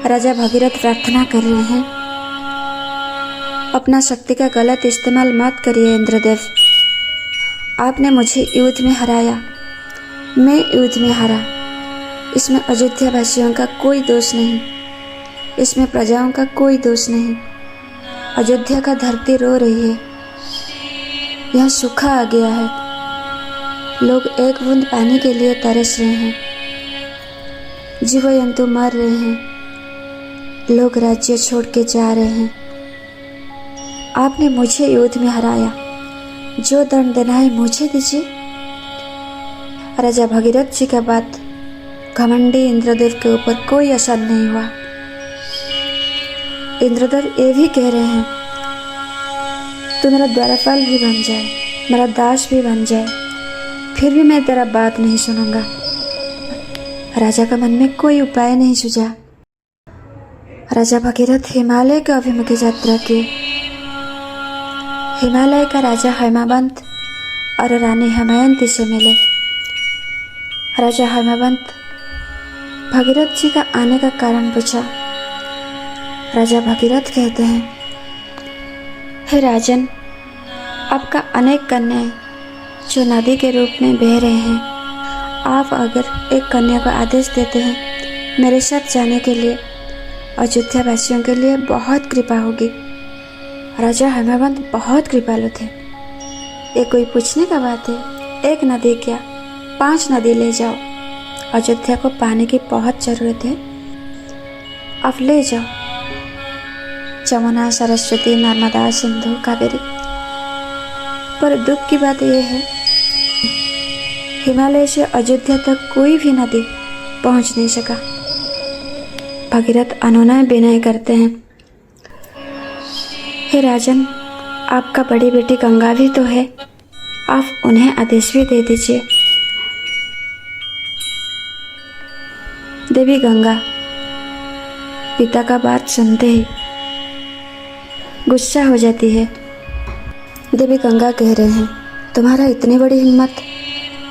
राजा भगीरथ प्रार्थना कर रहे हैं, अपना शक्ति का गलत इस्तेमाल मत करिए इंद्रदेव। आपने मुझे युद्ध में हराया, मैं युद्ध में हारा। इसमें अयोध्या वासियों का कोई दोष नहीं, इसमें प्रजाओं का कोई दोष नहीं। अयोध्या का धरती रो रही है, यहाँ सूखा आ गया है। लोग एक बूंद पानी के लिए तरस रहे हैं, जीव जंतु मर रहे हैं, लोग राज्य छोड़ के जा रहे हैं। आपने मुझे युद्ध में हराया, जो दंड देना है मुझे दीजिए। राजा भगीरथ जी का बात घमंडी इंद्रदेव के ऊपर कोई असर नहीं हुआ। इंद्रदेव ये भी कह रहे हैं, तू मेरा द्वारपाल भी बन जाए, मेरा दास भी बन जाए, फिर भी मैं तेरा बात नहीं सुनूंगा। राजा का मन में कोई उपाय नहीं सूझा। राजा भगीरथ हिमालय के अभिमुखी यात्रा किए। हिमालय का राजा हेमावंत और रानी दमयंती से मिले। राजा हेमावंत भगीरथ जी का आने का कारण पूछा। राजा भगीरथ कहते हैं, हे राजन, आपका अनेक कन्याएं जो नदी के रूप में बह रहे हैं, आप अगर एक कन्या को आदेश देते हैं मेरे साथ जाने के लिए, अयोध्या वासियों के लिए बहुत कृपा होगी। राजा हेमावंत बहुत कृपालु थे। ये कोई पूछने का बात है? एक नदी क्या 5 नदी ले जाओ, अयोध्या को पानी की बहुत जरूरत है, आप ले जाओ। जमुना, सरस्वती, नर्मदा, सिंधु, कावेरी। पर दुख की बात यह है, हिमालय से अयोध्या तक कोई भी नदी पहुंच नहीं सका। भगीरथ अनुनय विनय करते हैं, हे राजन, आपका बड़ी बेटी गंगा भी तो है, आप उन्हें आदेश भी दे दीजिए। देवी गंगा पिता का बात सुनते ही गुस्सा हो जाती है। देवी गंगा कह रहे हैं, तुम्हारा इतनी बड़ी हिम्मत,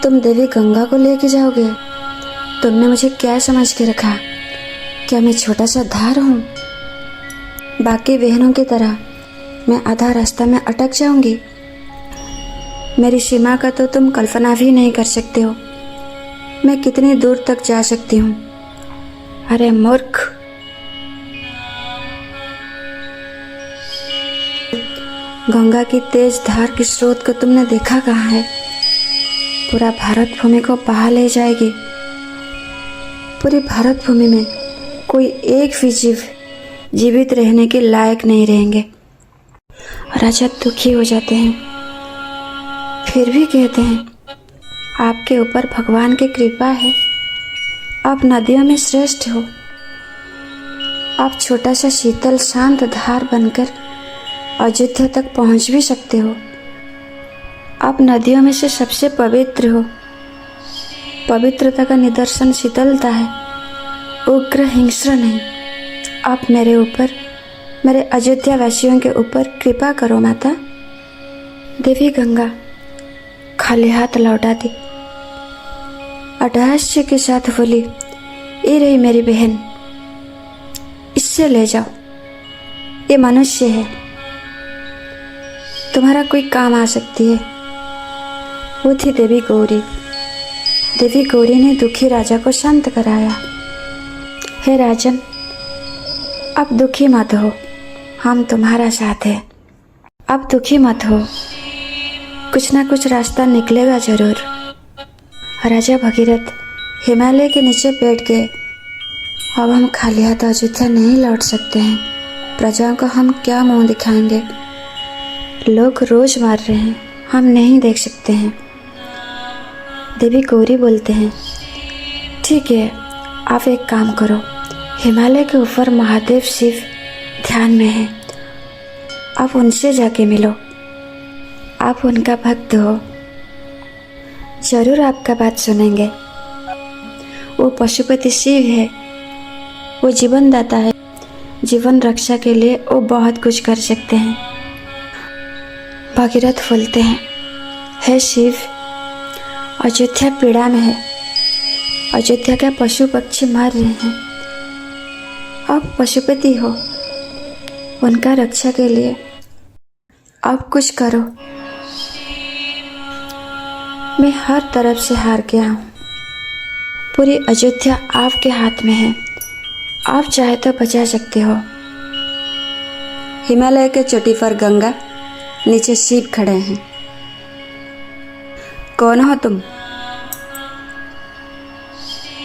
तुम देवी गंगा को लेके जाओगे? तुमने मुझे क्या समझ के रखा? क्या मैं छोटा सा धार हूँ? बाकी बहनों की तरह मैं आधा रास्ता में अटक जाऊंगी? मेरी सीमा का तो तुम कल्पना भी नहीं कर सकते हो। मैं कितनी दूर तक जा सकती हूँ? अरे मूर्ख! गंगा की तेज धार की स्रोत को तुमने देखा कहाँ है? पूरा भारत भूमि को बहा ले जाएगी। पूरी भारत भूमि में कोई एक भी जीव जीवित रहने के लायक नहीं रहेंगे। राजा दुखी हो जाते हैं, फिर भी कहते हैं, आपके ऊपर भगवान की कृपा है, आप नदियों में श्रेष्ठ हो। आप छोटा सा शीतल शांत धार बनकर अयोध्या तक पहुंच भी सकते हो। आप नदियों में से सबसे पवित्र हो। पवित्रता का निदर्शन शीतलता है, उग्र हिंस्र नहीं। आप मेरे ऊपर, मेरे अयोध्या वासियों के ऊपर कृपा करो माता। देवी गंगा खाली हाथ लौटा दी। अट्टहास्य के साथ बोली, ये रही मेरी बहन, इससे ले जाओ, ये मनुष्य है, तुम्हारा कोई काम आ सकती है। वो थी देवी गौरी। देवी गौरी ने दुखी राजा को शांत कराया। हे राजन, अब दुखी मत हो, हम तुम्हारा साथ है। अब दुखी मत हो, कुछ ना कुछ रास्ता निकलेगा जरूर। राजा भगीरथ हिमालय के नीचे बैठ गए। अब हम खाली हाथ अयोध्या नहीं लौट सकते हैं। प्रजाओं को हम क्या मुंह दिखाएंगे? लोग रोज मार रहे हैं, हम नहीं देख सकते हैं। देवी गौरी बोलते हैं, ठीक है, आप एक काम करो, हिमालय के ऊपर महादेव शिव ध्यान में हैं, आप उनसे जाके मिलो। आप उनका भक्त हो, जरूर आपका बात सुनेंगे। वो पशुपति शिव है, वो जीवन दाता है, जीवन रक्षा के लिए वो बहुत कुछ कर सकते हैं। भगीरथ बोलते हैं, हे शिव, अयोध्या पीड़ा में है, अयोध्या के पशु पक्षी मर रहे हैं, आप पशुपति हो, उनका रक्षा के लिए आप कुछ करो। मैं हर तरफ से हार गया हूँ। पूरी अयोध्या आपके हाथ में है, आप चाहे तो बचा सकते हो। हिमालय के चोटी पर गंगा, नीचे शिव खड़े हैं। कौन हो तुम?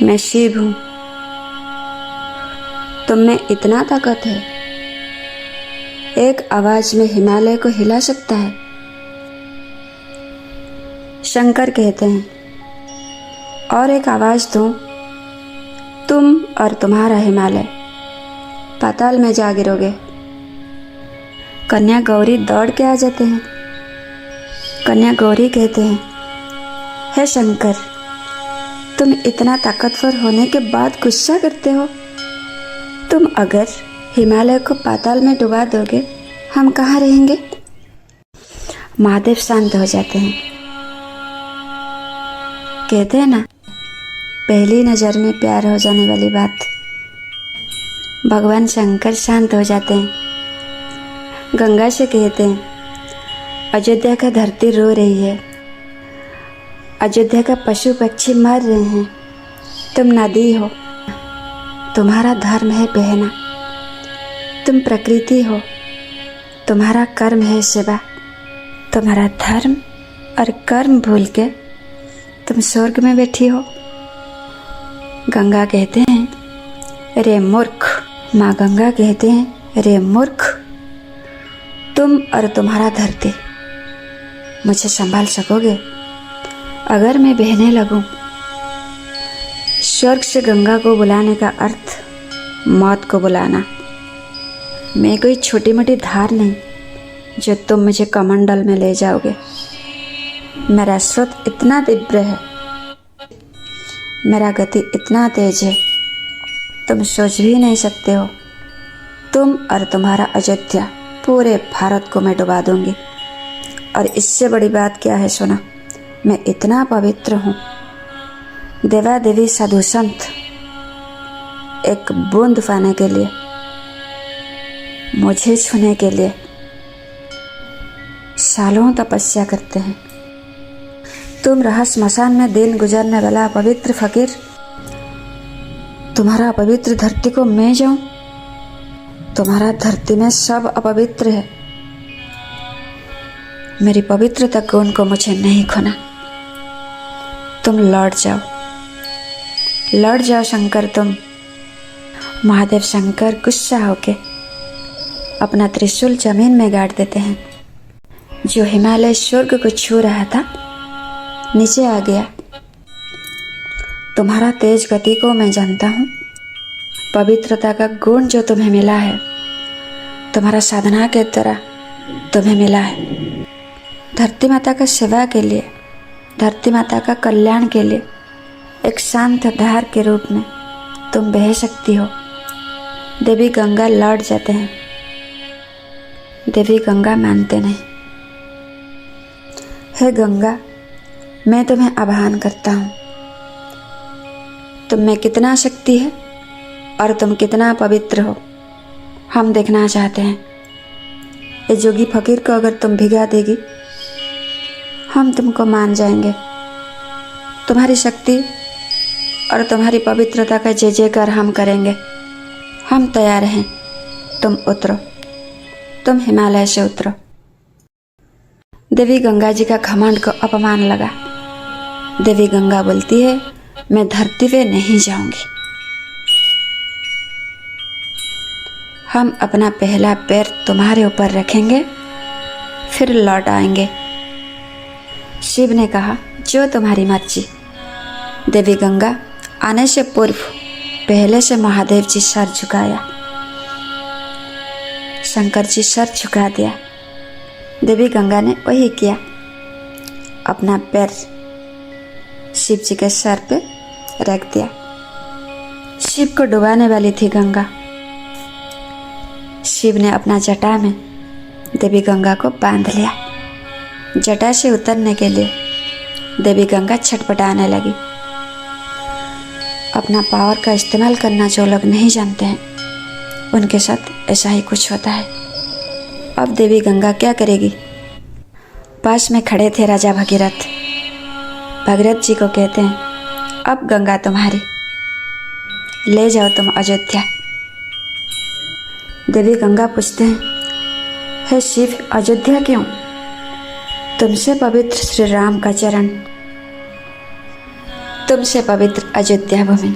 मैं शिव हूँ। तुम में इतना ताकत है, एक आवाज में हिमालय को हिला सकता है। शंकर कहते हैं, और एक आवाज दूं, तुम और तुम्हारा हिमालय पाताल में जा गिरोगे। कन्या गौरी दौड़ के आ जाते हैं। कन्या गौरी कहते हैं, हे शंकर, तुम इतना ताकतवर होने के बाद गुस्सा करते हो। तुम अगर हिमालय को पाताल में डुबा दोगे, हम कहाँ रहेंगे? महादेव शांत हो जाते हैं। कहते हैं ना, पहली नज़र में प्यार हो जाने वाली बात। भगवान शंकर शांत हो जाते हैं। गंगा से कहते हैं, अयोध्या का धरती रो रही है, अयोध्या का पशु पक्षी मर रहे हैं। तुम नदी हो, तुम्हारा धर्म है बहना। तुम प्रकृति हो, तुम्हारा कर्म है सेवा। तुम्हारा धर्म और कर्म भूल के तुम स्वर्ग में बैठी हो। गंगा कहते हैं, रे मूर्ख। माँ गंगा कहते हैं, रे मूर्ख, तुम और तुम्हारा धरती मुझे संभाल सकोगे अगर मैं बहने लगूं? स्वर्ग से गंगा को बुलाने का अर्थ मौत को बुलाना। मैं कोई छोटी मोटी धार नहीं जो तुम मुझे कमंडल में ले जाओगे। मेरा स्रोत इतना तीव्र है, मेरा गति इतना तेज है, तुम सोच भी नहीं सकते हो। तुम और तुम्हारा अयोध्या पूरे भारत को मैं डुबा दूंगी। और इससे बड़ी बात क्या है सुना, मैं इतना पवित्र हूँ। देवा देवी साधु संत एक बूंद पाने के लिए, मुझे छूने के लिए सालों तपस्या करते हैं। तुम रहा स्मशान में दिन गुजरने वाला पवित्र फकीर, तुम्हारा अपवित्र धरती को मैं जाऊं? तुम्हारा धरती में सब अपवित्र है। मेरी पवित्रता गुण को मुझे नहीं खोना। तुम लौट जाओ, लौट जाओ शंकर तुम। महादेव शंकर गुस्सा होके अपना त्रिशूल जमीन में गाड़ देते हैं। जो हिमालय स्वर्ग को छू रहा था नीचे आ गया। तुम्हारा तेज गति को मैं जानता हूँ। पवित्रता का गुण जो तुम्हें मिला है, तुम्हारा साधना के तरह तुम्हें मिला है। धरती माता का सेवा के लिए, धरती माता का कल्याण के लिए एक शांत धार के रूप में तुम बह सकती हो। देवी गंगा लौट जाते हैं। देवी गंगा मानते नहीं। हे गंगा, मैं तुम्हें आह्वान करता हूँ। तुम में कितना शक्ति है और तुम कितना पवित्र हो, हम देखना चाहते हैं। ये जोगी फकीर को अगर तुम भिगा देगी, हम तुमको मान जाएंगे। तुम्हारी शक्ति और तुम्हारी पवित्रता का जय जयकार हम करेंगे। हम तैयार हैं। तुम उतरो, तुम हिमालय से उतरो। देवी गंगा जी का घमंड को अपमान लगा। देवी गंगा बोलती है, मैं धरती पे नहीं जाऊंगी। हम अपना पहला पैर तुम्हारे ऊपर रखेंगे, फिर लौट आएंगे। शिव ने कहा, जो तुम्हारी मर्जी। देवी गंगा आने से पूर्व पहले से महादेव जी सर झुकाया। शंकर जी सर झुका दिया। देवी गंगा ने वही किया। अपना पैर शिव जी के सर पे रख दिया। शिव को डुबाने वाली थी गंगा। शिव ने अपना जटा में देवी गंगा को बांध लिया। जटा से उतरने के लिए देवी गंगा छटपटाने लगी। अपना पावर का इस्तेमाल करना जो लोग नहीं जानते हैं, उनके साथ ऐसा ही कुछ होता है। अब देवी गंगा क्या करेगी? पास में खड़े थे राजा भगीरथ। भगीरथ जी को कहते हैं, अब गंगा तुम्हारी, ले जाओ तुम अयोध्या। देवी गंगा पूछते हैं, हे शिव, अयोध्या क्यों? तुमसे पवित्र श्री राम का चरण, तुमसे पवित्र अयोध्या भूमि।